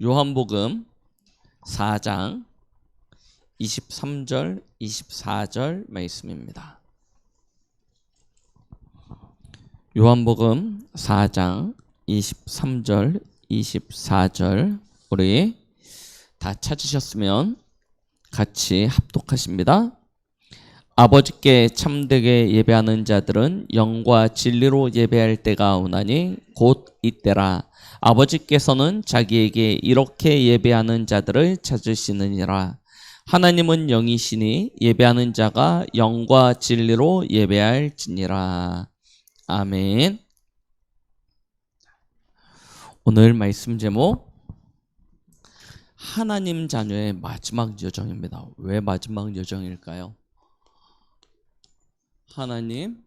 요한복음 4장 23절 24절 말씀입니다. 요한복음 4장 23절 24절 우리 다 찾으셨으면 같이 합독하십니다. 아버지께 참되게 예배하는 자들은 영과 진리로 예배할 때가 오나니 곧 이때라. 아버지께서는 자기에게 이렇게 예배하는 자들을 찾으시느니라. 하나님은 영이시니 예배하는 자가 영과 진리로 예배할지니라. 아멘. 오늘 말씀 제목 하나님 자녀의 마지막 여정입니다. 왜 마지막 여정일까요? 하나님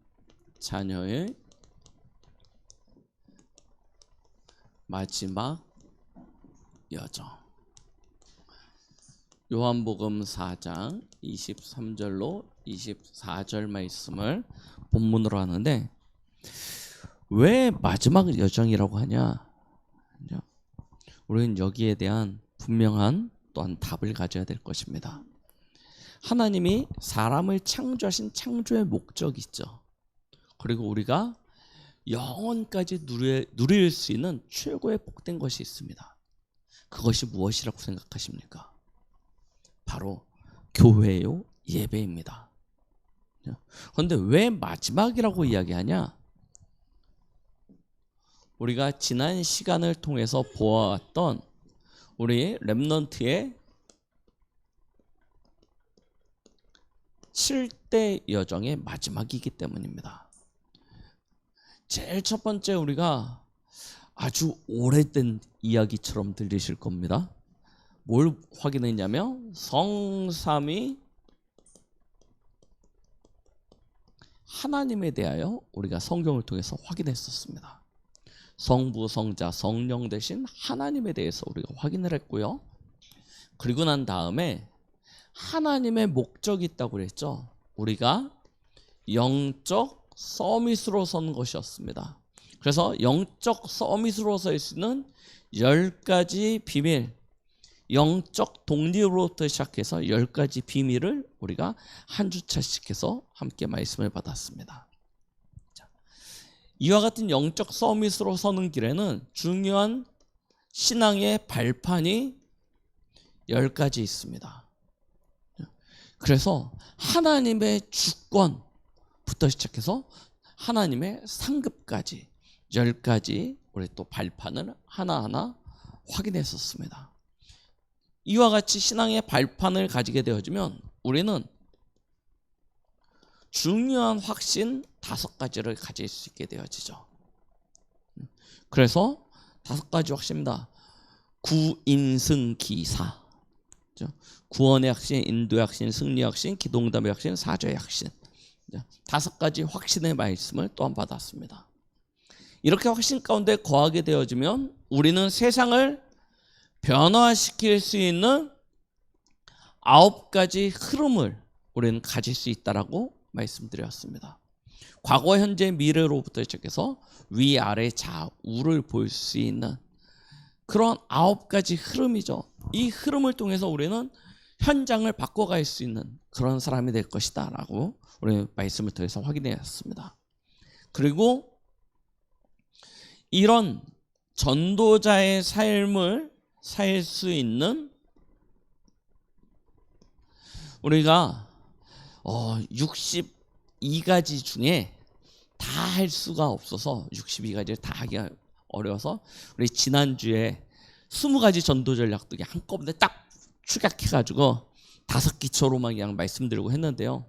자녀의 마지막 여정. 요한복음 4장 23절로 24절 말씀을 본문으로 하는데 왜 마지막 여정이라고 하냐? 우리는 여기에 대한 분명한 또한 답을 가져야 될 것입니다. 하나님이 사람을 창조하신 창조의 목적이 있죠. 그리고 우리가 영원까지 누릴 수 있는 최고의 복된 것이 있습니다. 그것이 무엇이라고 생각하십니까? 바로 교회요, 예배입니다. 그런데 왜 마지막이라고 이야기하냐? 우리가 지난 시간을 통해서 보아왔던 우리 렘넌트의 7대 여정의 마지막이기 때문입니다. 제일 첫 번째 우리가 아주 오래된 이야기처럼 들리실 겁니다. 뭘 확인했냐면 성삼위 하나님에 대하여 우리가 성경을 통해서 확인했었습니다. 성부, 성자, 성령 대신 하나님에 대해서 우리가 확인을 했고요. 그리고 난 다음에 하나님의 목적이 있다고 그랬죠. 우리가 영적 서밋으로 선 것이었습니다. 그래서 영적 서밋으로 설 수 있는 10가지 비밀, 영적 독립으로부터 시작해서 10가지 비밀을 우리가 한 주차씩 해서 함께 말씀을 받았습니다. 이와 같은 영적 서밋으로 서는 길에는 중요한 신앙의 발판이 10가지 있습니다. 그래서 하나님의 주권부터 시작해서 하나님의 상급까지 10가지 우리 또 발판을 하나하나 확인했었습니다. 이와 같이 신앙의 발판을 가지게 되어지면 우리는 중요한 확신 5가지를 가질 수 있게 되어지죠. 그래서 5가지 확신입니다. 구인승기사, 구원의 확신, 인도의 확신, 승리의 확신, 기도응답의 확신, 사죄의 확신. 5가지 확신의 말씀을 또한 받았습니다. 이렇게 확신 가운데 거하게 되어지면 우리는 세상을 변화시킬 수 있는 9가지 흐름을 우리는 가질 수 있다라고 말씀드렸습니다. 과거, 현재, 미래로부터 시작해서 위아래, 좌우를 볼 수 있는 그런 9가지 흐름이죠. 이 흐름을 통해서 우리는 현장을 바꿔갈 수 있는 그런 사람이 될 것이다 라고 우리 말씀을 통해서 확인했습니다. 그리고 이런 전도자의 삶을 살 수 있는 우리가 62가지 중에 다 할 수가 없어서 62가지를 다 하기가 어려워서 우리 지난주에 20가지 전도 전략도 그냥 한꺼번에 딱 축약해가지고 5기초로만 그냥 말씀드리고 했는데요.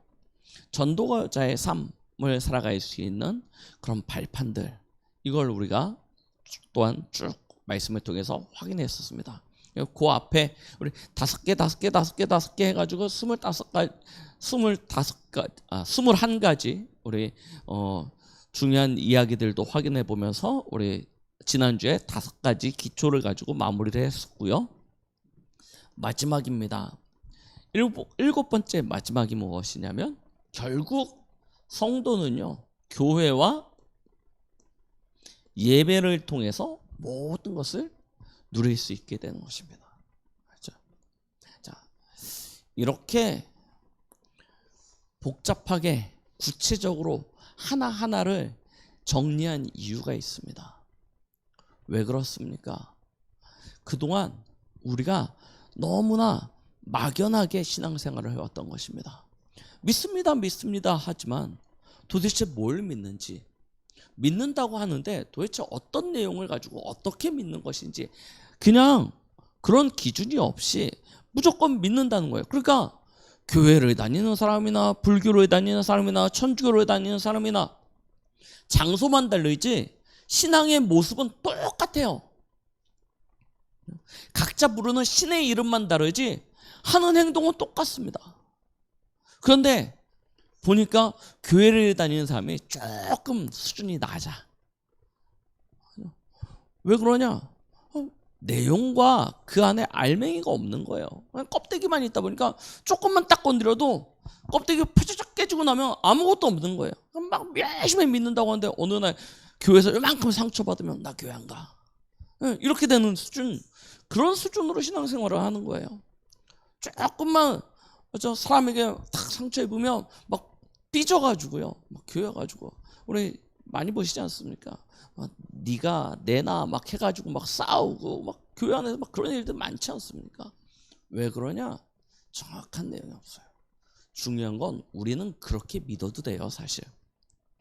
전도자의 삶을 살아갈 수 있는 그런 발판들, 이걸 우리가 또한 쭉 말씀을 통해서 확인했었습니다. 그 앞에 우리 5개 해가지고 21가지 우리 중요한 이야기들도 확인해 보면서 우리 지난주에 5가지 기초를 가지고 마무리를 했었고요. 마지막입니다. 7번째 마지막이 무엇이냐면 결국 성도는요, 교회와 예배를 통해서 모든 것을 누릴 수 있게 되는 것입니다. 그렇죠? 자, 이렇게 복잡하게 구체적으로 하나하나를 정리한 이유가 있습니다. 왜 그렇습니까? 그동안 우리가 너무나 막연하게 신앙생활을 해왔던 것입니다. 믿습니다, 믿습니다 하지만 도대체 뭘 믿는지, 믿는다고 하는데 도대체 어떤 내용을 가지고 어떻게 믿는 것인지 그냥 그런 기준이 없이 무조건 믿는다는 거예요. 그러니까 교회를 다니는 사람이나 불교를 다니는 사람이나 천주교를 다니는 사람이나 장소만 다르지 신앙의 모습은 똑같아요. 각자 부르는 신의 이름만 다르지 하는 행동은 똑같습니다. 그런데 보니까 교회를 다니는 사람이 조금 수준이 낮아. 왜 그러냐? 내용과 그 안에 알맹이가 없는 거예요. 그냥 껍데기만 있다 보니까 조금만 딱 건드려도 껍데기가 펴져적 깨지고 나면 아무것도 없는 거예요. 막 열심히 믿는다고 하는데 어느 날 교회에서 이만큼 상처받으면 나 교회 안 가. 이렇게 되는 수준, 그런 수준으로 신앙생활을 하는 거예요. 조금만 사람에게 탁 상처 입으면 막 삐져가지고요. 막 교회 가지고 우리 많이 보시지 않습니까? 네가 내나 막 해가지고 막 싸우고 막 교회 안에서 막 그런 일들 많지 않습니까? 왜 그러냐? 정확한 내용이 없어요. 중요한 건 우리는 그렇게 믿어도 돼요, 사실.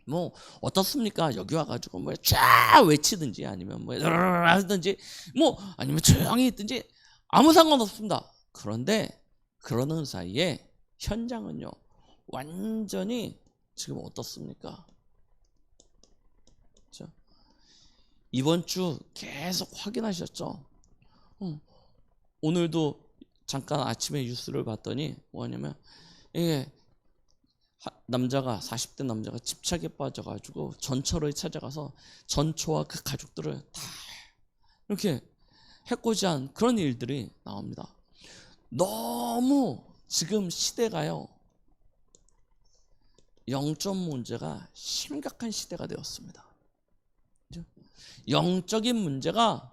뭐 어떻습니까? 여기 와가지고 뭐 쫙 외치든지 아니면 뭐 하든지 뭐 아니면 조용히 있든지 아무 상관없습니다. 그런데 그러는 사이에 현장은요 완전히 지금 어떻습니까? 그렇죠? 이번 주 계속 확인하셨죠? 오늘도 잠깐 아침에 뉴스를 봤더니 뭐냐면 이게 남자가 40대 남자가 집착에 빠져가지고 전처를 찾아가서 전처와 그 가족들을 다 이렇게 해코지한 그런 일들이 나옵니다. 너무 지금 시대가요 영적 문제가 심각한 시대가 되었습니다. 영적인 문제가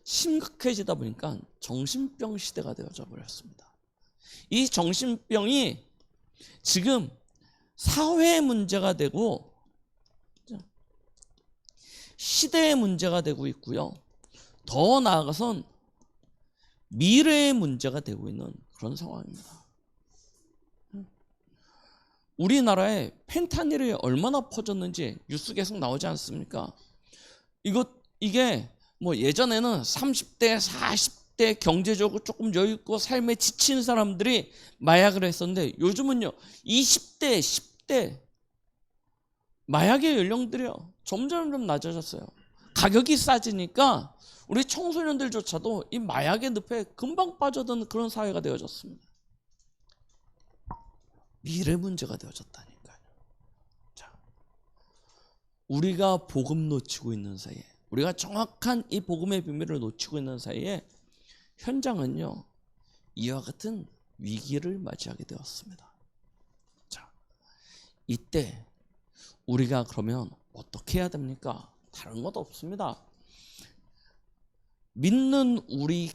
심각해지다 보니까 정신병 시대가 되어져 버렸습니다. 이 정신병이 지금 사회의 문제가 되고 시대의 문제가 되고 있고요. 더 나아가선 미래의 문제가 되고 있는 그런 상황입니다. 우리나라에 펜타닐이 얼마나 퍼졌는지 뉴스 계속 나오지 않습니까? 이게 뭐 예전에는 30대, 40대 경제적으로 조금 여유 있고 삶에 지친 사람들이 마약을 했었는데 요즘은요 20대, 10대 마약의 연령들이요 점점 낮아졌어요. 가격이 싸지니까 우리 청소년들조차도 이 마약의 늪에 금방 빠져드는 그런 사회가 되어졌습니다. 미래 문제가 되어졌다니까요. 자, 우리가 복음 놓치고 있는 사이에, 우리가 정확한 이 복음의 비밀을 놓치고 있는 사이에 현장은요 이와 같은 위기를 맞이하게 되었습니다. 자, 이때 우리가 그러면 어떻게 해야 됩니까? 다른 것도 없습니다. 믿는 우리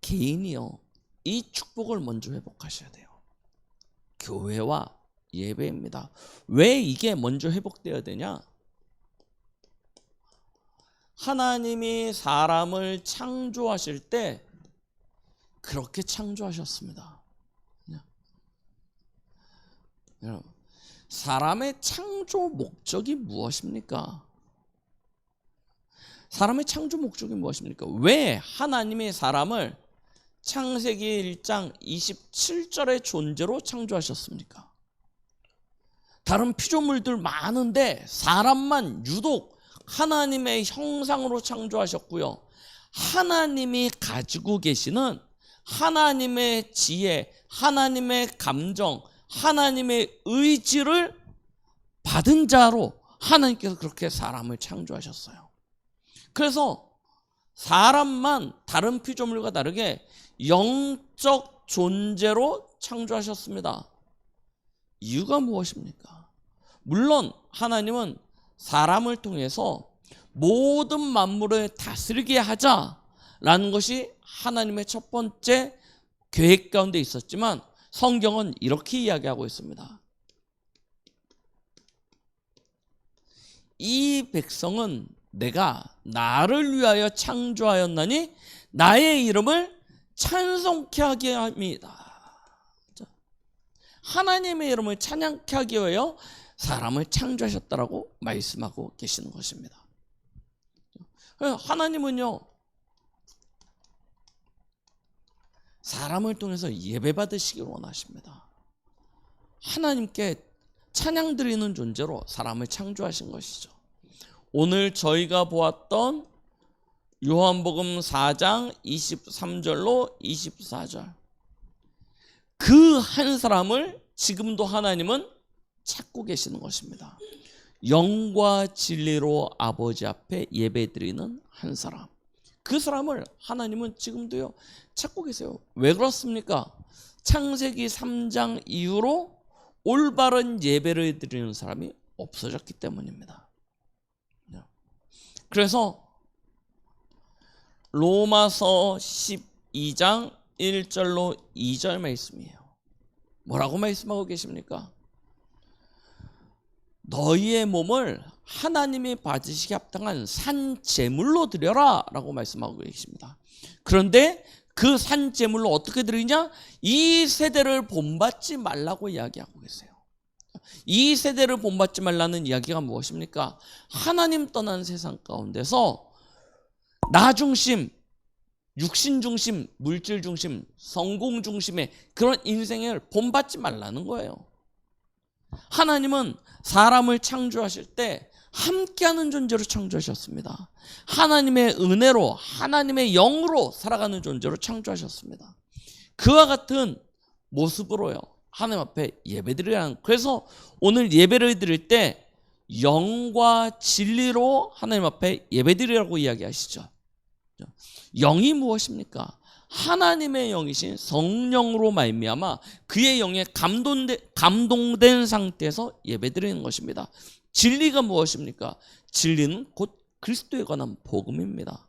개인이요 이 축복을 먼저 회복하셔야 돼요. 교회와 예배입니다. 왜 이게 먼저 회복되어야 되냐? 하나님이 사람을 창조하실 때 그렇게 창조하셨습니다. 여러분, 사람의 창조 목적이 무엇입니까? 사람의 창조 목적이 무엇입니까? 왜 하나님이 사람을 창세기 1장 27절의 존재로 창조하셨습니까? 다른 피조물들 많은데 사람만 유독 하나님의 형상으로 창조하셨고요. 하나님이 가지고 계시는 하나님의 지혜, 하나님의 감정, 하나님의 의지를 받은 자로 하나님께서 그렇게 사람을 창조하셨어요. 그래서 사람만 다른 피조물과 다르게 영적 존재로 창조하셨습니다. 이유가 무엇입니까? 물론 하나님은 사람을 통해서 모든 만물을 다스리게 하자라는 것이 하나님의 첫 번째 계획 가운데 있었지만 성경은 이렇게 이야기하고 있습니다. 이 백성은 내가 나를 위하여 창조하였나니 나의 이름을 찬송케 하게 합니다. 하나님의 이름을 찬양케 하기 위하여 사람을 창조하셨다라고 말씀하고 계시는 것입니다. 하나님은요, 사람을 통해서 예배받으시기를 원하십니다. 하나님께 찬양 드리는 존재로 사람을 창조하신 것이죠. 오늘 저희가 보았던 요한복음 4장 23절로 24절, 그 한 사람을 지금도 하나님은 찾고 계시는 것입니다. 영과 진리로 아버지 앞에 예배드리는 한 사람, 그 사람을 하나님은 지금도요 찾고 계세요. 왜 그렇습니까? 창세기 3장 이후로 올바른 예배를 드리는 사람이 없어졌기 때문입니다. 그래서 로마서 12장 1절로 2절 말씀이에요. 뭐라고 말씀하고 계십니까? 너희의 몸을 하나님이 받으시기 합당한 산 제물로 드려라 라고 말씀하고 계십니다. 그런데 그 산 제물로 어떻게 드리냐? 이 세대를 본받지 말라고 이야기하고 계세요. 이 세대를 본받지 말라는 이야기가 무엇입니까? 하나님 떠난 세상 가운데서 나 중심, 육신 중심, 물질 중심, 성공 중심의 그런 인생을 본받지 말라는 거예요. 하나님은 사람을 창조하실 때 함께하는 존재로 창조하셨습니다. 하나님의 은혜로, 하나님의 영으로 살아가는 존재로 창조하셨습니다. 그와 같은 모습으로요 하나님 앞에 예배드리라는, 그래서 오늘 예배를 드릴 때 영과 진리로 하나님 앞에 예배드리라고 이야기하시죠. 영이 무엇입니까? 하나님의 영이신 성령으로 말미암아 그의 영에 감동된 상태에서 예배드리는 것입니다. 진리가 무엇입니까? 진리는 곧 그리스도에 관한 복음입니다.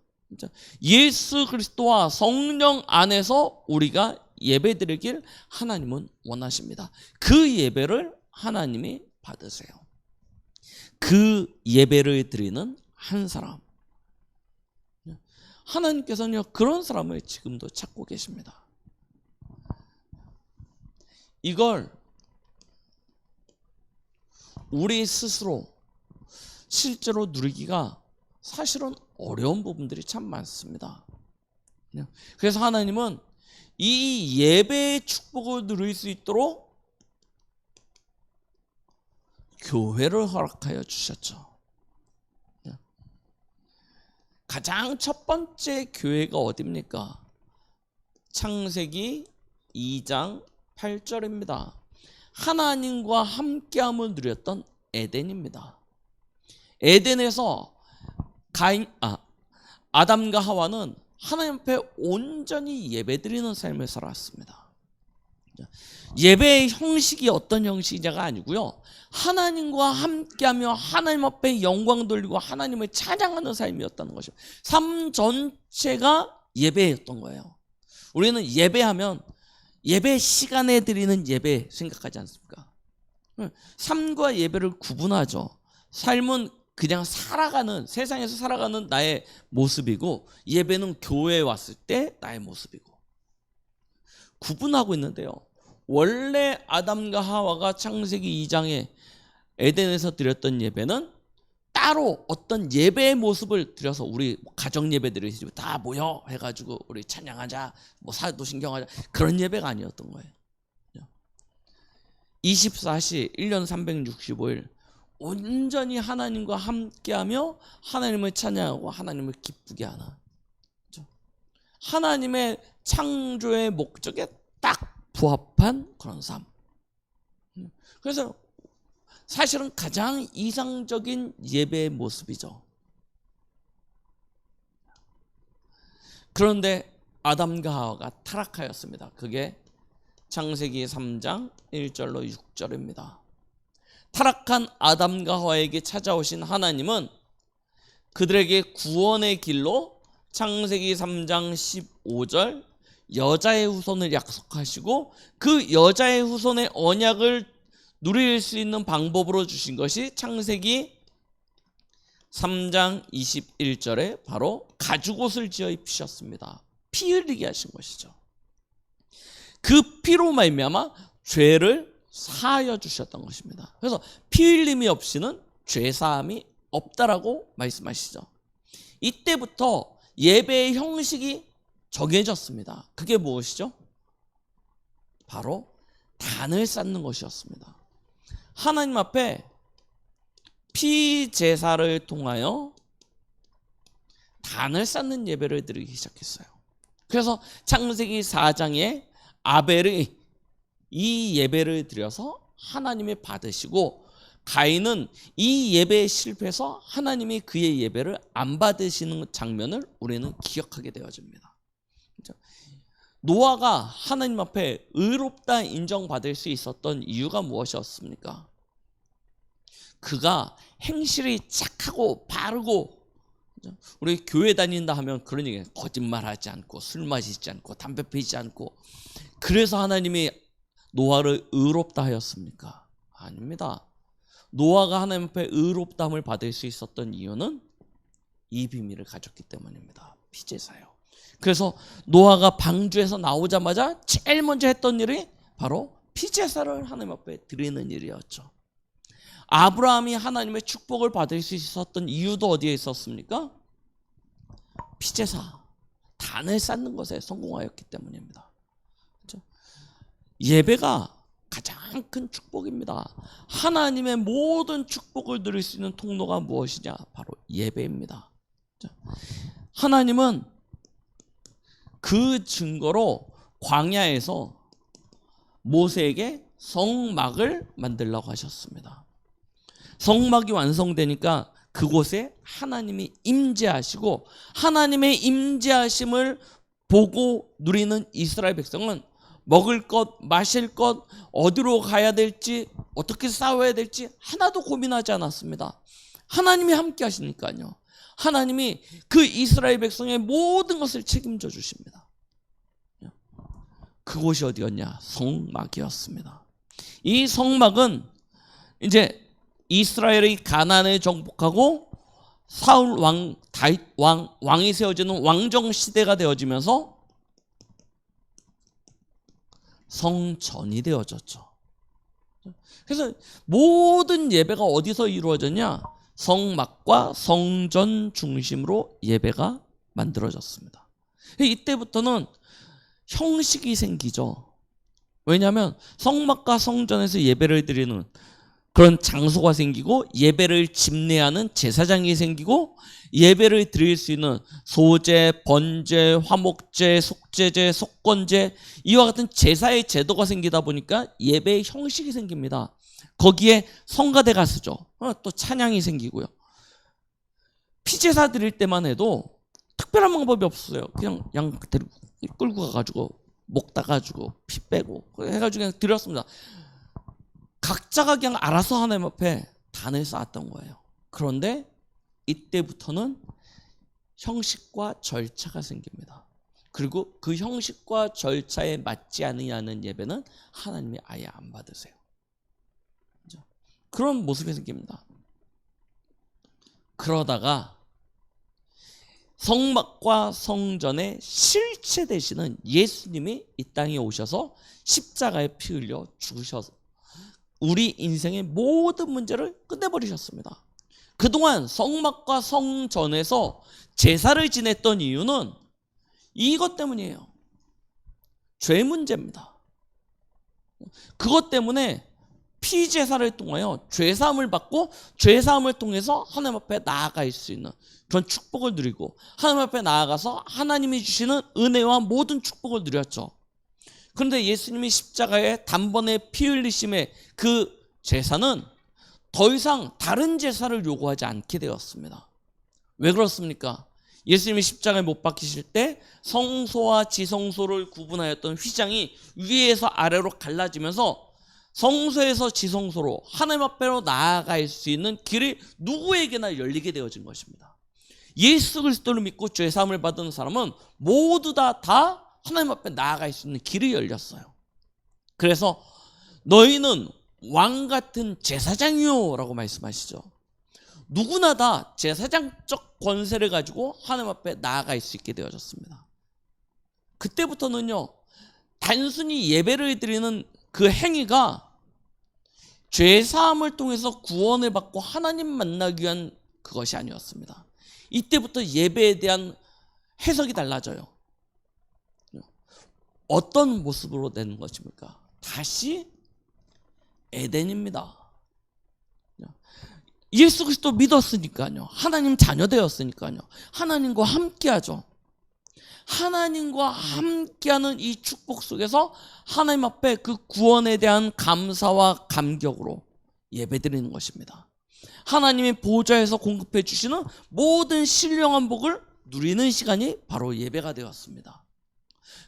예수 그리스도와 성령 안에서 우리가 예배드리길 하나님은 원하십니다. 그 예배를 하나님이 받으세요. 그 예배를 드리는 한 사람, 하나님께서는요 그런 사람을 지금도 찾고 계십니다. 이걸 우리 스스로 실제로 누리기가 사실은 어려운 부분들이 참 많습니다. 그래서 하나님은 이 예배의 축복을 누릴 수 있도록 교회를 허락하여 주셨죠. 가장 첫 번째 교회가 어디입니까? 창세기 2장 8절입니다. 하나님과 함께함을 누렸던 에덴입니다. 에덴에서 아담과 하와는 하나님 앞에 온전히 예배드리는 삶을 살았습니다. 예배의 형식이 어떤 형식이냐가 아니고요, 하나님과 함께하며 하나님 앞에 영광 돌리고 하나님을 찬양하는 삶이었다는 것이죠. 삶 전체가 예배였던 거예요. 우리는 예배하면 예배 시간에 드리는 예배 생각하지 않습니까? 삶과 예배를 구분하죠. 삶은 그냥 살아가는, 세상에서 살아가는 나의 모습이고, 예배는 교회에 왔을 때 나의 모습이고, 구분하고 있는데요, 원래 아담과 하와가 창세기 2장에 에덴에서 드렸던 예배는 따로 어떤 예배의 모습을 들여서 우리 가정 예배 드리지 다 모여 해가지고 우리 찬양하자, 뭐 사도신경하자, 그런 예배가 아니었던 거예요. 24시 1년 365일 온전히 하나님과 함께하며 하나님을 찬양하고 하나님을 기쁘게 하는, 하나님의 창조의 목적에 딱 부합한 그런 삶. 그래서 사실은 가장 이상적인 예배의 모습이죠. 그런데 아담과 하와가 타락하였습니다. 그게 창세기 3장 1절로 6절입니다. 타락한 아담과 하와에게 찾아오신 하나님은 그들에게 구원의 길로 창세기 3장 15절 여자의 후손을 약속하시고 그 여자의 후손의 언약을 누릴 수 있는 방법으로 주신 것이 창세기 3장 21절에 바로 가죽옷을 지어 입히셨습니다. 피 흘리게 하신 것이죠. 그 피로 말미암아 죄를 사하여 주셨던 것입니다. 그래서 피 흘림이 없이는 죄 사함이 없다라고 말씀하시죠. 이때부터 예배의 형식이 정해졌습니다. 그게 무엇이죠? 바로 단을 쌓는 것이었습니다. 하나님 앞에 피 제사를 통하여 단을 쌓는 예배를 드리기 시작했어요. 그래서 창세기 4장에 아벨이 이 예배를 드려서 하나님이 받으시고 가인은 이 예배에 실패해서 하나님이 그의 예배를 안 받으시는 장면을 우리는 기억하게 되어집니다. 노아가 하나님 앞에 의롭다 인정받을 수 있었던 이유가 무엇이었습니까? 그가 행실이 착하고 바르고, 우리 교회 다닌다 하면 그런 얘기예요. 거짓말하지 않고 술 마시지 않고 담배 피지 않고. 그래서 하나님이 노아를 의롭다 하였습니까? 아닙니다. 노아가 하나님 앞에 의롭다함을 받을 수 있었던 이유는 이 비밀을 가졌기 때문입니다. 피제사요. 그래서 노아가 방주에서 나오자마자 제일 먼저 했던 일이 바로 피제사를 하나님 앞에 드리는 일이었죠. 아브라함이 하나님의 축복을 받을 수 있었던 이유도 어디에 있었습니까? 피제사, 단을 쌓는 것에 성공하였기 때문입니다. 그렇죠? 예배가 가장 큰 축복입니다. 하나님의 모든 축복을 누릴 수 있는 통로가 무엇이냐? 바로 예배입니다. 하나님은 그 증거로 광야에서 모세에게 성막을 만들라고 하셨습니다. 성막이 완성되니까 그곳에 하나님이 임재하시고, 하나님의 임재하심을 보고 누리는 이스라엘 백성은 먹을 것, 마실 것, 어디로 가야 될지, 어떻게 싸워야 될지 하나도 고민하지 않았습니다. 하나님이 함께 하시니까요. 하나님이 그 이스라엘 백성의 모든 것을 책임져 주십니다. 그곳이 어디였냐? 성막이었습니다. 이 성막은 이제 이스라엘의 가나안을 정복하고 사울 왕, 다윗 왕이 세워지는 왕정 시대가 되어지면서 성전이 되어졌죠. 그래서 모든 예배가 어디서 이루어졌냐? 성막과 성전 중심으로 예배가 만들어졌습니다. 이때부터는 형식이 생기죠. 왜냐하면 성막과 성전에서 예배를 드리는 그런 장소가 생기고, 예배를 집례하는 제사장이 생기고, 예배를 드릴 수 있는 소제, 번제, 화목제, 속제제, 속건제, 이와 같은 제사의 제도가 생기다 보니까 예배의 형식이 생깁니다. 거기에 성가대가 쓰죠. 또 찬양이 생기고요. 피제사 드릴 때만 해도 특별한 방법이 없어요. 그냥 양 데리고 끌고 가가지고 목 따가지고 피 빼고 해가지고 그냥 드렸습니다. 각자가 그냥 알아서 하나님 앞에 단을 쌓았던 거예요. 그런데 이때부터는 형식과 절차가 생깁니다. 그리고 그 형식과 절차에 맞지 않느냐는 예배는 하나님이 아예 안 받으세요. 그렇죠? 그런 모습이 생깁니다. 그러다가 성막과 성전의 실체 되시는 예수님이 이 땅에 오셔서 십자가에 피 흘려 죽으셔서 우리 인생의 모든 문제를 끝내버리셨습니다. 그동안 성막과 성전에서 제사를 지냈던 이유는 이것 때문이에요. 죄 문제입니다. 그것 때문에 피제사를 통하여 죄사함을 받고, 죄사함을 통해서 하나님 앞에 나아갈 수 있는 그런 축복을 누리고, 하나님 앞에 나아가서 하나님이 주시는 은혜와 모든 축복을 누렸죠. 그런데 예수님이 십자가에 단번에 피 흘리심의 그 제사는 더 이상 다른 제사를 요구하지 않게 되었습니다. 왜 그렇습니까? 예수님이 십자가에 못 박히실 때 성소와 지성소를 구분하였던 휘장이 위에서 아래로 갈라지면서 성소에서 지성소로 하나님 앞으로 나아갈 수 있는 길이 누구에게나 열리게 되어진 것입니다. 예수 그리스도를 믿고 죄 사함을 받은 사람은 모두 다 하나님 앞에 나아갈 수 있는 길이 열렸어요. 그래서 너희는 왕 같은 제사장이요 라고 말씀하시죠. 누구나 다 제사장적 권세를 가지고 하나님 앞에 나아갈 수 있게 되어졌습니다. 그때부터는요, 단순히 예배를 드리는 그 행위가 죄사함을 통해서 구원을 받고 하나님 만나기 위한 그것이 아니었습니다. 이때부터 예배에 대한 해석이 달라져요. 어떤 모습으로 되는 것입니까? 다시 에덴입니다. 예수 그리스도 믿었으니까요. 하나님 자녀 되었으니까요. 하나님과 함께하죠. 하나님과 함께하는 이 축복 속에서 하나님 앞에 그 구원에 대한 감사와 감격으로 예배드리는 것입니다. 하나님의 보좌에서 공급해 주시는 모든 신령한 복을 누리는 시간이 바로 예배가 되었습니다.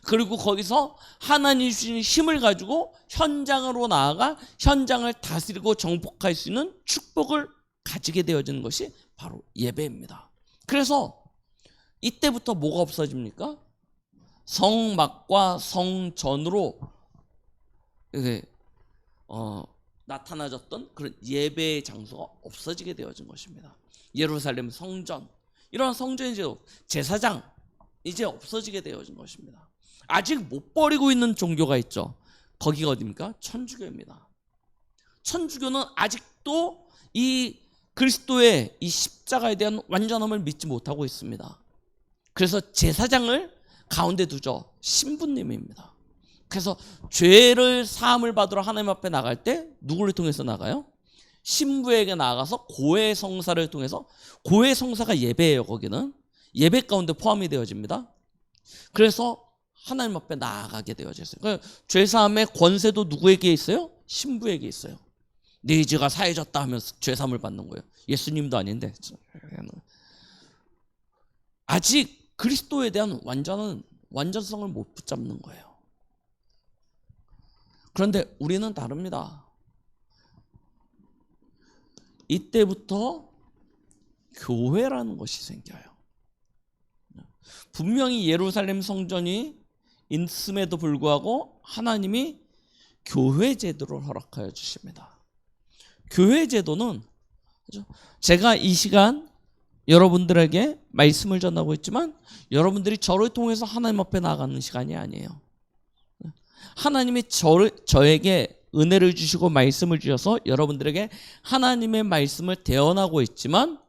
그리고 거기서 하나님이 주신 힘을 가지고 현장으로 나아가 현장을 다스리고 정복할 수 있는 축복을 가지게 되어지는 것이 바로 예배입니다. 그래서 이때부터 뭐가 없어집니까? 성막과 성전으로 나타나졌던 그런 예배의 장소가 없어지게 되어진 것입니다. 예루살렘 성전, 이런 성전이 이제 제사장 이제 없어지게 되어진 것입니다. 아직 못 버리고 있는 종교가 있죠. 거기가 어디입니까? 천주교입니다. 천주교는 아직도 이 그리스도의 이 십자가에 대한 완전함을 믿지 못하고 있습니다. 그래서 제사장을 가운데 두죠. 신부님입니다. 그래서 죄를 사함을 받으러 하나님 앞에 나갈 때 누구를 통해서 나가요? 신부에게 나아가서 고해성사를 통해서, 고해성사가 예배예요. 거기는 예배 가운데 포함이 되어집니다. 그래서 하나님 앞에 나아가게 되어졌어요. 그러니까 죄사함의 권세도 누구에게 있어요? 신부에게 있어요. 네 죄가 사해졌다 하면서 죄사함을 받는 거예요. 예수님도 아닌데. 아직 그리스도에 대한 완전성을 못 붙잡는 거예요. 그런데 우리는 다릅니다. 이때부터 교회라는 것이 생겨요. 분명히 예루살렘 성전이 있음에도 불구하고 하나님이 교회 제도를 허락하여 주십니다. 교회 제도는, 제가 이 시간 여러분들에게 말씀을 전하고 있지만 여러분들이 저를 통해서 하나님 앞에 나가는 시간이 아니에요. 하나님이 저에게 은혜를 주시고 말씀을 주셔서 여러분들에게 하나님의 말씀을 대언하고 있지만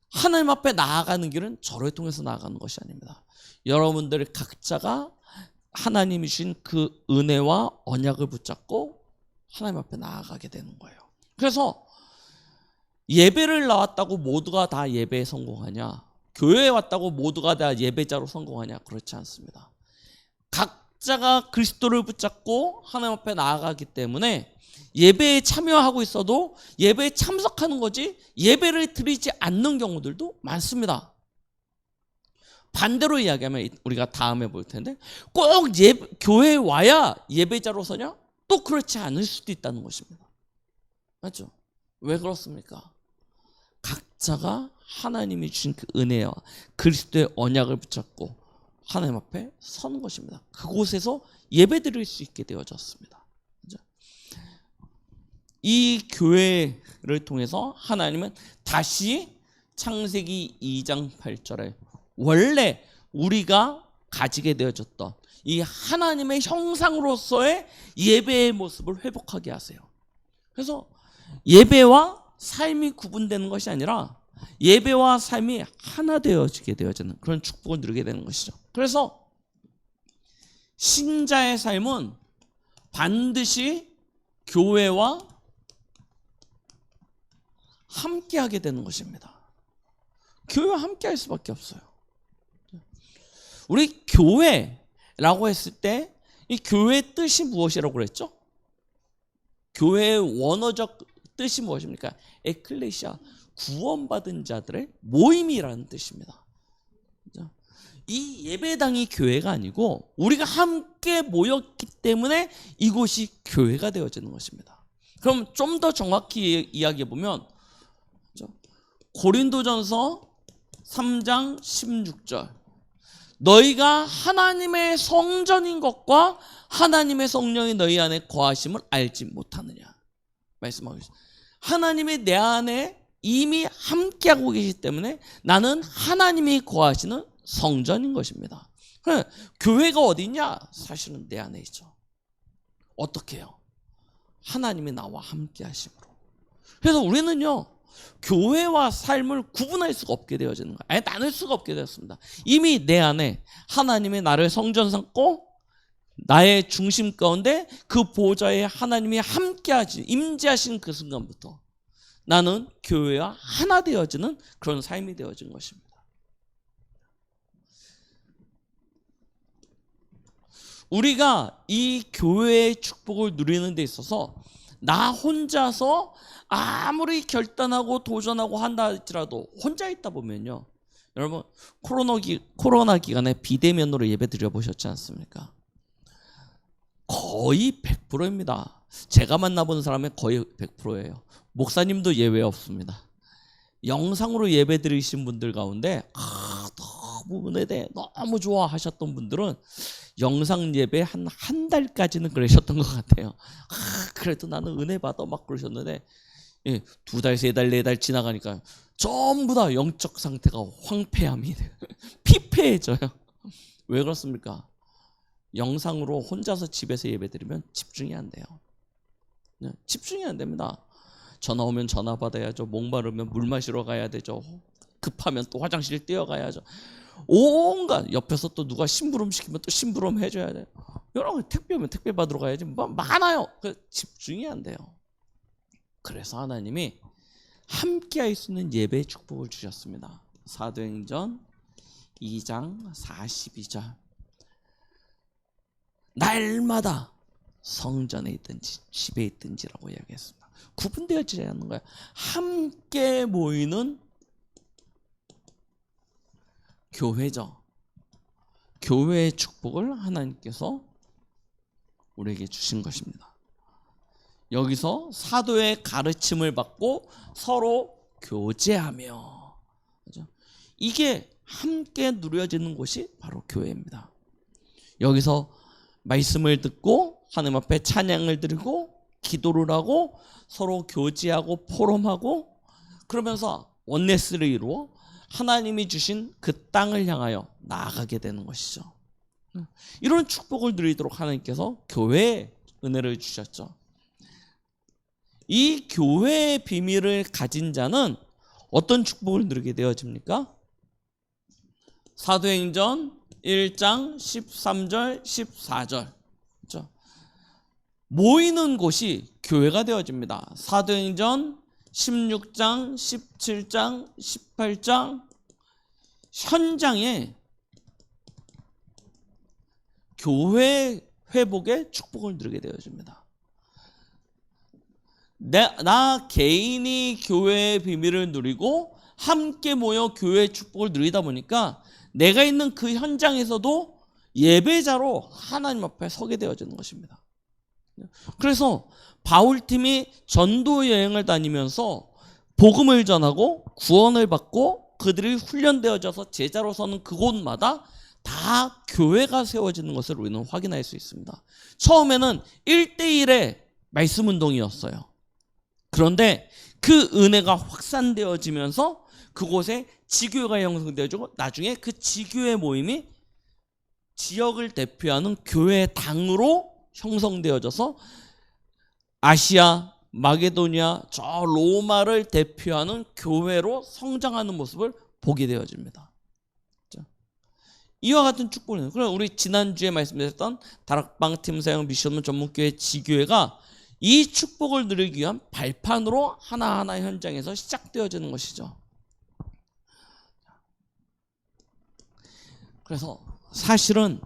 하나님 앞에 나아가는 길은 저를 통해서 나아가는 것이 아닙니다. 여러분들 각자가 하나님이 주신 그 은혜와 언약을 붙잡고 하나님 앞에 나아가게 되는 거예요. 그래서 예배를 나왔다고 모두가 다 예배에 성공하냐, 교회에 왔다고 모두가 다 예배자로 성공하냐, 그렇지 않습니다. 각자가 그리스도를 붙잡고 하나님 앞에 나아가기 때문에 예배에 참여하고 있어도 예배에 참석하는 거지 예배를 드리지 않는 경우들도 많습니다. 반대로 이야기하면 우리가 다음에 볼 텐데 꼭 교회에 와야 예배자로 서냐? 또 그렇지 않을 수도 있다는 것입니다. 맞죠? 왜 그렇습니까? 각자가 하나님이 주신 그 은혜와 그리스도의 언약을 붙잡고 하나님 앞에 서는 것입니다. 그곳에서 예배드릴 수 있게 되어졌습니다. 이 교회를 통해서 하나님은 다시 창세기 2장 8절에 원래 우리가 가지게 되어졌던 이 하나님의 형상으로서의 예배의 모습을 회복하게 하세요. 그래서 예배와 삶이 구분되는 것이 아니라 예배와 삶이 하나 되어지게 되어지는 그런 축복을 누리게 되는 것이죠. 그래서 신자의 삶은 반드시 교회와 함께하게 되는 것입니다. 교회와 함께할 수밖에 없어요. 우리 교회라고 했을 때 이 교회의 뜻이 무엇이라고 그랬죠? 교회의 원어적 뜻이 무엇입니까? 에클레시아, 구원받은 자들의 모임이라는 뜻입니다. 이 예배당이 교회가 아니고 우리가 함께 모였기 때문에 이곳이 교회가 되어지는 것입니다. 그럼 좀 더 정확히 이야기해 보면 고린도전서 3장 16절. 너희가 하나님의 성전인 것과 하나님의 성령이 너희 안에 거하심을 알지 못하느냐 말씀하고 있습니다. 하나님이 내 안에 이미 함께하고 계시기 때문에 나는 하나님이 거하시는 성전인 것입니다. 교회가 어디 있냐? 사실은 내 안에 있죠. 어떻게 해요? 하나님이 나와 함께 하심으로. 그래서 우리는요, 교회와 삶을 구분할 수가 없게 되어지는 거예요. 아예 나눌 수가 없게 되었습니다. 이미 내 안에 하나님이 나를 성전 삼고 나의 중심 가운데 그 보좌에 하나님이 함께 하신, 임재하신 그 순간부터 나는 교회와 하나 되어지는 그런 삶이 되어진 것입니다. 우리가 이 교회의 축복을 누리는 데 있어서 나 혼자서 아무리 결단하고 도전하고 한다 할지라도 혼자 있다 보면요, 여러분 코로나 기간에 비대면으로 예배 드려보셨지 않습니까? 거의 100%입니다. 제가 만나본 사람의 거의 100%예요. 목사님도 예외 없습니다. 영상으로 예배 드리신 분들 가운데 너무 은혜돼, 너무 좋아 하셨던 분들은 영상 예배 한 달까지는 그러셨던 것 같아요. 그래도 나는 은혜 받아 막 그러셨는데 2달, 3달, 4달 지나가니까 전부 다 영적 상태가 황폐함이 피폐해져요. 왜 그렇습니까? 영상으로 혼자서 집에서 예배드리면 집중이 안 돼요. 집중이 안 됩니다. 전화 오면 전화 받아야죠. 목마르면 물 마시러 가야 되죠. 급하면 또 화장실 뛰어가야죠. 온갖, 옆에서 또 누가 심부름 시키면 또 심부름 해줘야 돼요. 여러분, 택배 오면 택배 받으러 가야지. 많아요. 집중이 안 돼요. 그래서 하나님이 함께 할 수 있는 예배의 축복을 주셨습니다. 사도행전 2장 42절. 날마다 성전에 있든지 집에 있든지라고 이야기했습니다. 구분되어지지 않는 거예요. 함께 모이는 교회죠. 교회의 축복을 하나님께서 우리에게 주신 것입니다. 여기서 사도의 가르침을 받고 서로 교제하며, 그렇죠? 이게 함께 누려지는 곳이 바로 교회입니다. 여기서 말씀을 듣고 하나님 앞에 찬양을 드리고 기도를 하고 서로 교제하고 포럼하고 그러면서 원네스를 이루어 하나님이 주신 그 땅을 향하여 나아가게 되는 것이죠. 이런 축복을 누리도록 하나님께서 교회에 은혜를 주셨죠. 이 교회의 비밀을 가진 자는 어떤 축복을 누리게 되어집니까? 사도행전 1장 13절 14절, 그렇죠? 모이는 곳이 교회가 되어집니다. 사도행전 16장 17장 18장 현장에 교회 회복의 축복을 누리게 되어집니다. 나 개인이 교회의 비밀을 누리고 함께 모여 교회의 축복을 누리다 보니까 내가 있는 그 현장에서도 예배자로 하나님 앞에 서게 되어지는 것입니다. 그래서 바울팀이 전도 여행을 다니면서 복음을 전하고 구원을 받고 그들이 훈련되어져서 제자로 서는 그곳마다 다 교회가 세워지는 것을 우리는 확인할 수 있습니다. 처음에는 1대1의 말씀 운동이었어요. 그런데 그 은혜가 확산되어지면서 그곳에 지교회가 형성되어지고 나중에 그 지교회 모임이 지역을 대표하는 교회 당으로 형성되어져서 아시아, 마게도니아, 저 로마를 대표하는 교회로 성장하는 모습을 보게 되어집니다. 이와 같은 축복은, 그럼 우리 지난주에 말씀드렸던 다락방 팀사용 미션문 전문교회 지교회가 이 축복을 누리기 위한 발판으로 하나하나 현장에서 시작되어지는 것이죠. 그래서 사실은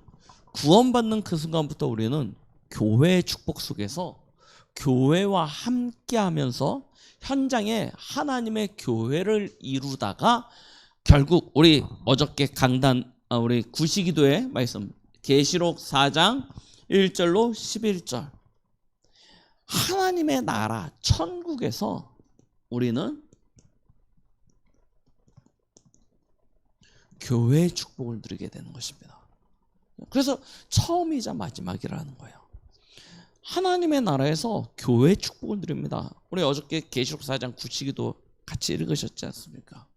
구원받는 그 순간부터 우리는 교회의 축복 속에서 교회와 함께 하면서 현장에 하나님의 교회를 이루다가 결국 우리 어저께 우리 구시기도의 말씀 계시록 4장 1절로 11절 하나님의 나라 천국에서 우리는 교회의 축복을 누리게 되는 것입니다. 그래서 처음이자 마지막이라는 거예요. 하나님의 나라에서 교회의 축복을 누립니다. 우리 어저께 계시록 4장 구치기도 같이 읽으셨지 않습니까?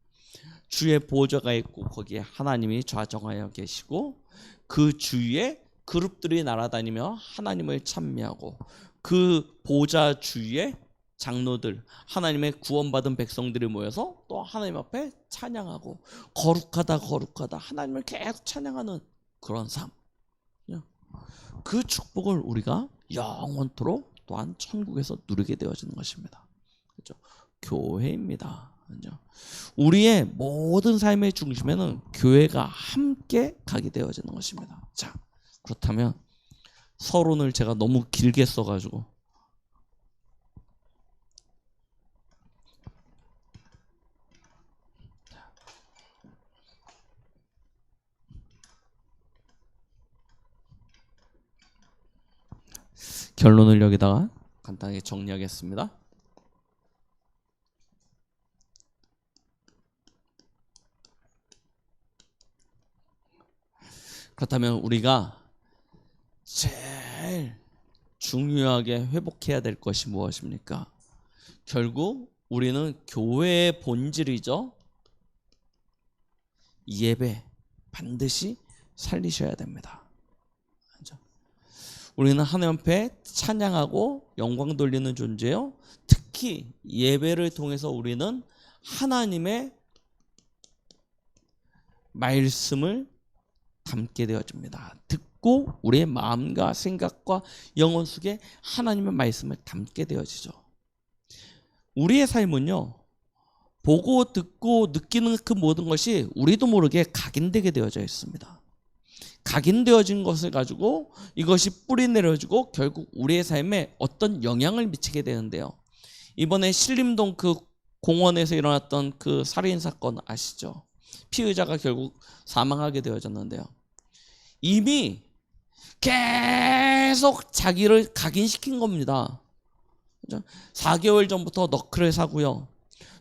주의 보좌가 있고 거기에 하나님이 좌정하여 계시고 그 주위에 그룹들이 날아다니며 하나님을 찬미하고 그 보좌 주위에 장로들, 하나님의 구원받은 백성들이 모여서 또 하나님 앞에 찬양하고 거룩하다 거룩하다 하나님을 계속 찬양하는 그런 삶. 그 축복을 우리가 영원토록 또한 천국에서 누리게 되어지는 것입니다. 그렇죠? 교회입니다. 그렇죠? 우리의 모든 삶의 중심에는 교회가 함께 가게 되어지는 것입니다. 자, 그렇다면 서론을 제가 너무 길게 써가지고 결론을 여기다가 간단하게 정리하겠습니다. 그렇다면 우리가 제일 중요하게 회복해야 될 것이 무엇입니까? 결국 우리는 교회의 본질이죠. 예배 반드시 살리셔야 됩니다. 우리는 하나님 앞에 찬양하고 영광 돌리는 존재요. 특히 예배를 통해서 우리는 하나님의 말씀을 담게 되어집니다. 듣고 우리의 마음과 생각과 영혼 속에 하나님의 말씀을 담게 되어지죠. 우리의 삶은요, 보고 듣고 느끼는 그 모든 것이 우리도 모르게 각인되게 되어져 있습니다. 각인되어진 것을 가지고 이것이 뿌리 내려지고 결국 우리의 삶에 어떤 영향을 미치게 되는데요. 이번에 신림동 그 공원에서 일어났던 그 살인 사건 아시죠? 피의자가 결국 사망하게 되어졌는데요. 이미 계속 자기를 각인시킨 겁니다. 4개월 전부터 너클을 사고요.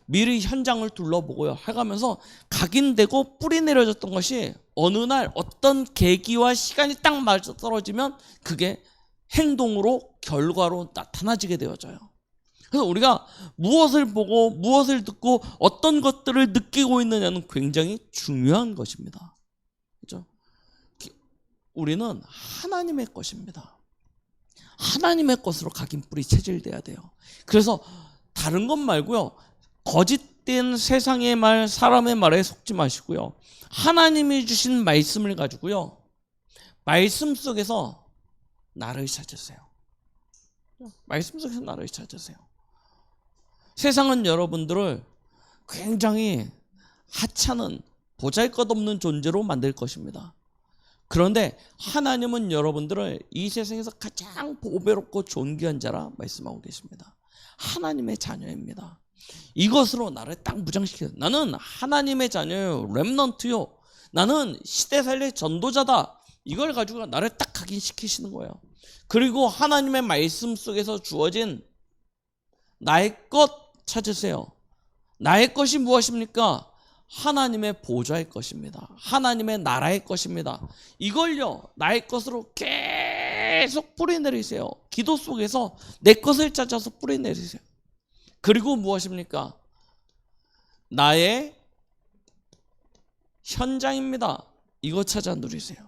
미리 현장을 둘러보고요. 해가면서 각인되고 뿌리 내려졌던 것이 어느 날 어떤 계기와 시간이 딱 맞아떨어지면 그게 행동으로 결과로 나타나지게 되어져요. 그래서 우리가 무엇을 보고 무엇을 듣고 어떤 것들을 느끼고 있느냐는 굉장히 중요한 것입니다. 그렇죠? 우리는 하나님의 것입니다. 하나님의 것으로 각인 뿌리 체질돼야 돼요. 그래서 다른 것 말고요. 거짓된 세상의 말, 사람의 말에 속지 마시고요. 하나님이 주신 말씀을 가지고요. 말씀 속에서 나를 찾으세요. 말씀 속에서 나를 찾으세요. 세상은 여러분들을 굉장히 하찮은 보잘것없는 존재로 만들 것입니다. 그런데 하나님은 여러분들을 이 세상에서 가장 보배롭고 존귀한 자라 말씀하고 계십니다. 하나님의 자녀입니다. 이것으로 나를 딱 무장시켜요. 나는 하나님의 자녀요, 렘넌트요. 나는 시대살릴 전도자다. 이걸 가지고 나를 딱 각인시키시는 거예요. 그리고 하나님의 말씀 속에서 주어진 나의 것 찾으세요. 나의 것이 무엇입니까? 하나님의 보좌의 것입니다. 하나님의 나라의 것입니다. 이걸요, 나의 것으로 계속 뿌리내리세요. 기도 속에서 내 것을 찾아서 뿌리내리세요. 그리고 무엇입니까? 나의 현장입니다. 이거 찾아 누리세요.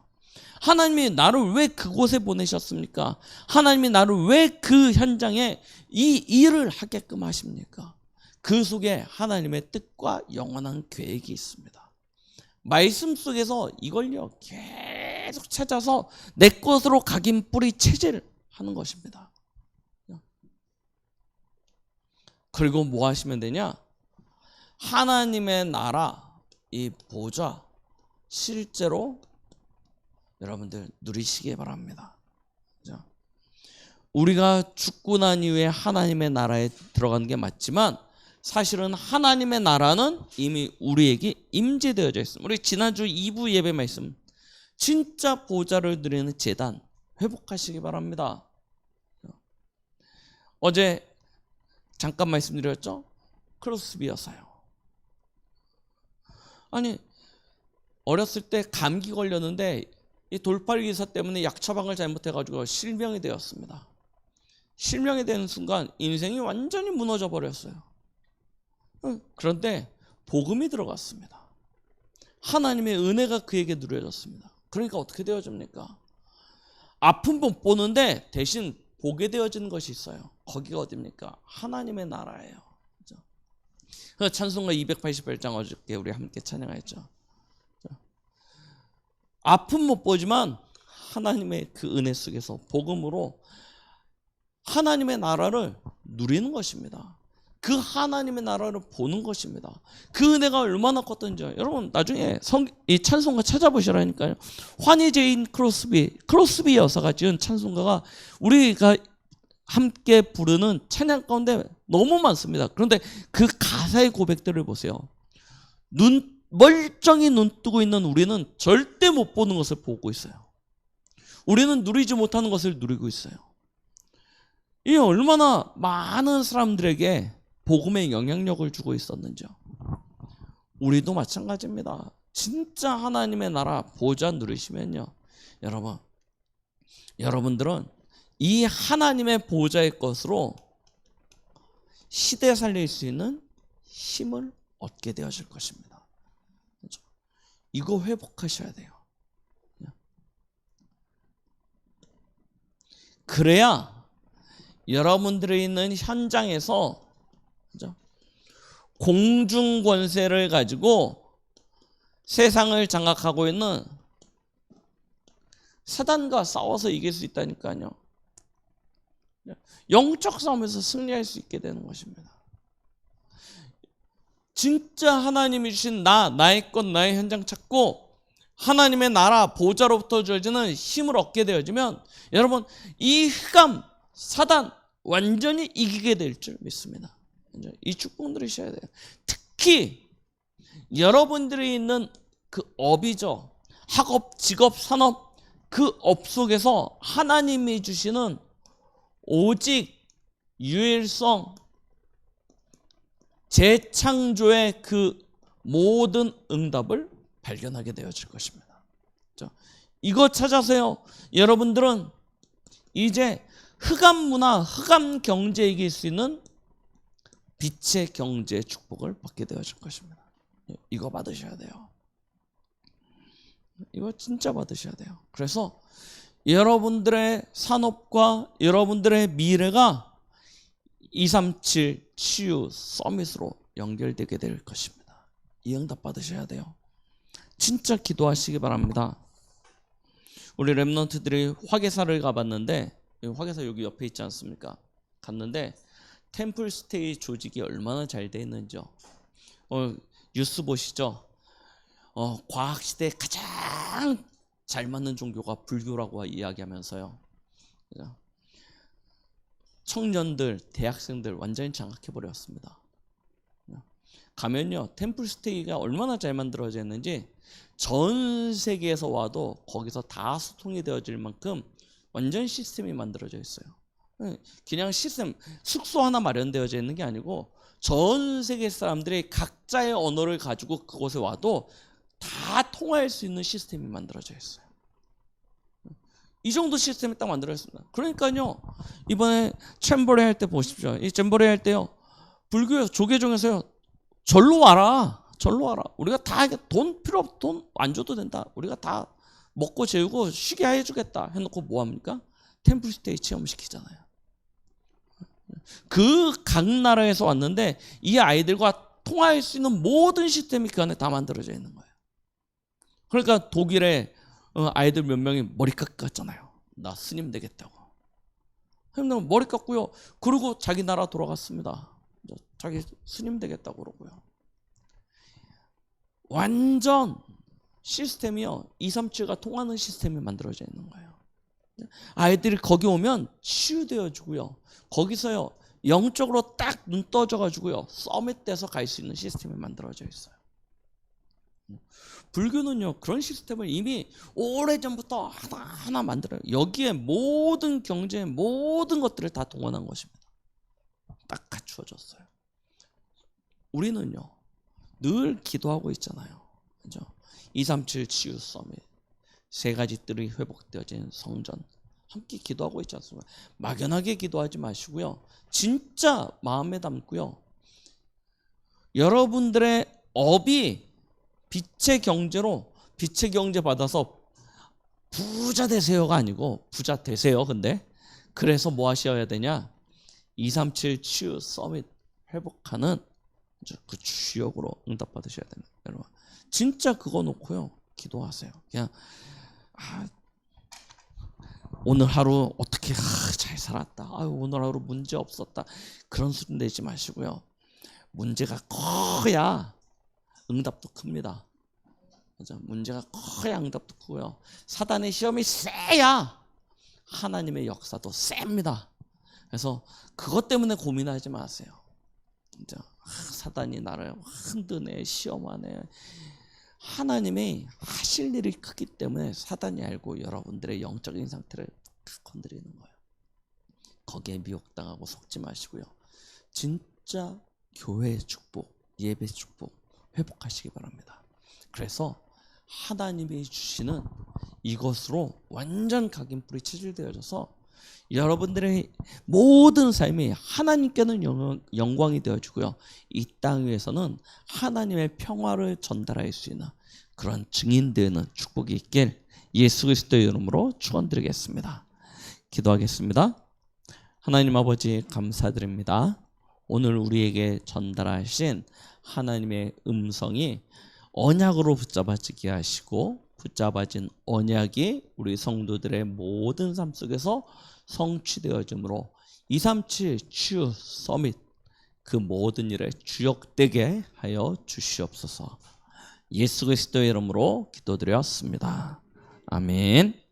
하나님이 나를 왜 그곳에 보내셨습니까? 하나님이 나를 왜 그 현장에 이 일을 하게끔 하십니까? 그 속에 하나님의 뜻과 영원한 계획이 있습니다. 말씀 속에서 이걸요 계속 찾아서 내 것으로 각인 뿌리 체질하는 것입니다. 그리고 뭐 하시면 되냐? 하나님의 나라, 이 보좌 실제로 여러분들 누리시기 바랍니다. 우리가 죽고 난 이후에 하나님의 나라에 들어가는 게 맞지만 사실은 하나님의 나라는 이미 우리에게 임재되어져 있습니다. 우리 지난주 2부 예배 말씀, 진짜 보좌를 누리는 제단 회복하시기 바랍니다. 어제 잠깐 말씀드렸죠? 크로스비 여사요. 아니 어렸을 때 감기 걸렸는데 이 돌팔 기사 때문에 약 처방을 잘못해가지고 실명이 되었습니다. 실명이 되는 순간 인생이 완전히 무너져 버렸어요. 그런데 복음이 들어갔습니다. 하나님의 은혜가 그에게 누려졌습니다. 그러니까 어떻게 되어집니까? 아픔 못 보는데 대신 보게 되어지는 것이 있어요. 거기가 어디입니까? 하나님의 나라예요. 그렇죠? 찬송가 288장 어저께 우리 함께 찬양했죠. 아픔 못 보지만 하나님의 그 은혜 속에서 복음으로 하나님의 나라를 누리는 것입니다. 그 하나님의 나라를 보는 것입니다. 그 은혜가 얼마나 컸던지요. 여러분 나중에 이 찬송가 찾아보시라니까요. 환희 제인 크로스비 여사가 지은 찬송가가 우리가 함께 부르는 찬양 가운데 너무 많습니다. 그런데 그 가사의 고백들을 보세요. 멀쩡히 눈 뜨고 있는 우리는 절대 못 보는 것을 보고 있어요. 우리는 누리지 못하는 것을 누리고 있어요. 이 얼마나 많은 사람들에게 복음의 영향력을 주고 있었는지요. 우리도 마찬가지입니다. 진짜 하나님의 나라 보좌 누리시면요, 여러분들은 이 하나님의 보좌의 것으로 시대 살릴 수 있는 힘을 얻게 되어질 것입니다. 그렇죠? 이거 회복하셔야 돼요. 그래야 여러분들이 있는 현장에서, 그렇죠? 공중 권세를 가지고 세상을 장악하고 있는 사단과 싸워서 이길 수 있다니까요. 영적 싸움에서 승리할 수 있게 되는 것입니다. 진짜 하나님이 주신 나의 것, 나의 현장 찾고 하나님의 나라 보좌로부터 주어지는 힘을 얻게 되어지면 여러분 이 흑암, 사단 완전히 이기게 될 줄 믿습니다. 이 축복 누리셔야 돼요. 특히 여러분들이 있는 그 업이죠. 학업, 직업, 산업, 그 업 속에서 하나님이 주시는 오직 유일성, 재창조의 그 모든 응답을 발견하게 되어질 것입니다. 이거 찾아서요, 여러분들은 이제 흑암 문화, 흑암 경제에 이길 수 있는 빛의 경제의 축복을 받게 되어질 것입니다. 이거 받으셔야 돼요. 이거 진짜 받으셔야 돼요. 그래서 여러분들의 산업과 여러분들의 미래가 237 치유 서밋으로 연결되게 될 것입니다. 이 응답 받으셔야 돼요. 진짜 기도하시기 바랍니다. 우리 랩런트들이 화개사를 가봤는데, 화개사 여기 옆에 있지 않습니까? 갔는데 템플스테이 조직이 얼마나 잘 돼 있는지요. 뉴스 보시죠. 과학시대에 가장 잘 맞는 종교가 불교라고 이야기하면서요, 청년들, 대학생들 완전히 장악해버렸습니다. 가면요, 템플스테이가 얼마나 잘 만들어져 있는지 전 세계에서 와도 거기서 다 소통이 되어질 만큼 완전 시스템이 만들어져 있어요. 그냥 시스템, 숙소 하나 마련되어져 있는 게 아니고 전 세계 사람들이 각자의 언어를 가지고 그곳에 와도 다 통화할 수 있는 시스템이 만들어져 있어요. 이 정도 시스템이 딱 만들어졌습니다. 그러니까요, 이번에 챔버레이 할 때 보십시오. 이 챔버레이 할 때요, 불교 조계종에서요, 절로 와라. 우리가 다 돈 필요 없, 돈 안 줘도 된다. 우리가 다 먹고 재우고 쉬게 해주겠다 해놓고 뭐합니까? 템플스테이 체험시키잖아요. 그 각 나라에서 왔는데 이 아이들과 통화할 수 있는 모든 시스템이 그 안에 다 만들어져 있는 거예요. 그러니까 독일에 아이들 몇 명이 머리 깎았잖아요. 나 스님 되겠다고. 머리 깎고요. 그리고 자기 나라 돌아갔습니다. 자기 스님 되겠다고 그러고요. 완전 시스템이요, 237가 통하는 시스템이 만들어져 있는 거예요. 아이들이 거기 오면 치유되어지고요, 거기서요 영적으로 딱 눈 떠져가지고요 서밋돼서 갈 수 있는 시스템이 만들어져 있어요. 불교는요 그런 시스템을 이미 오래전부터 하나하나 만들어요. 여기에 모든 경제, 모든 것들을 다 동원한 것입니다. 딱 갖추어졌어요. 우리는요 늘 기도하고 있잖아요. 그죠? 237 치유 서밋 세 가지 뜰이 회복되어진 성전 함께 기도하고 있지 않습니까? 막연하게 기도하지 마시고요. 진짜 마음에 담고요. 여러분들의 업이 빛의 경제로 빛의 경제 받아서 부자 되세요가 아니고 부자 되세요. 근데 그래서 뭐 하셔야 되냐? 237 치유 서밋 회복하는 그 주역으로 응답받으셔야 됩니다. 여러분 진짜 그거 놓고요 기도하세요. 그냥 오늘 하루 어떻게 잘 살았다. 오늘 하루 문제 없었다. 그런 수준 내지 마시고요. 문제가 커야 응답도 큽니다. 맞아. 문제가 커야 응답도 크고요. 사단의 시험이 세야 하나님의 역사도 셉니다. 그래서 그것 때문에 고민하지 마세요. 진짜 사단이 나를 흔드네, 시험하네. 하나님이 하실 일이 크기 때문에 사단이 알고 여러분들의 영적인 상태를 건드리는 거예요. 거기에 미혹당하고 속지 마시고요. 진짜 교회의 축복, 예배의 축복 회복하시기 바랍니다. 그래서 하나님이 주시는 이것으로 완전 각인뿔이 체질되어져서 여러분들의 모든 삶이 하나님께는 영광이 되어지고요. 이 땅 위에서는 하나님의 평화를 전달할 수 있는 그런 증인되는 축복이 있길 예수 그리스도의 이름으로 축원드리겠습니다. 기도하겠습니다. 하나님 아버지 감사드립니다. 오늘 우리에게 전달하신 하나님의 음성이 언약으로 붙잡아지게 하시고 붙잡아진 언약이 우리 성도들의 모든 삶 속에서 성취되어짐으로 237 치유 서밋 그 모든 일에 주역되게 하여 주시옵소서. 예수 그리스도의 이름으로 기도드렸습니다. 아멘.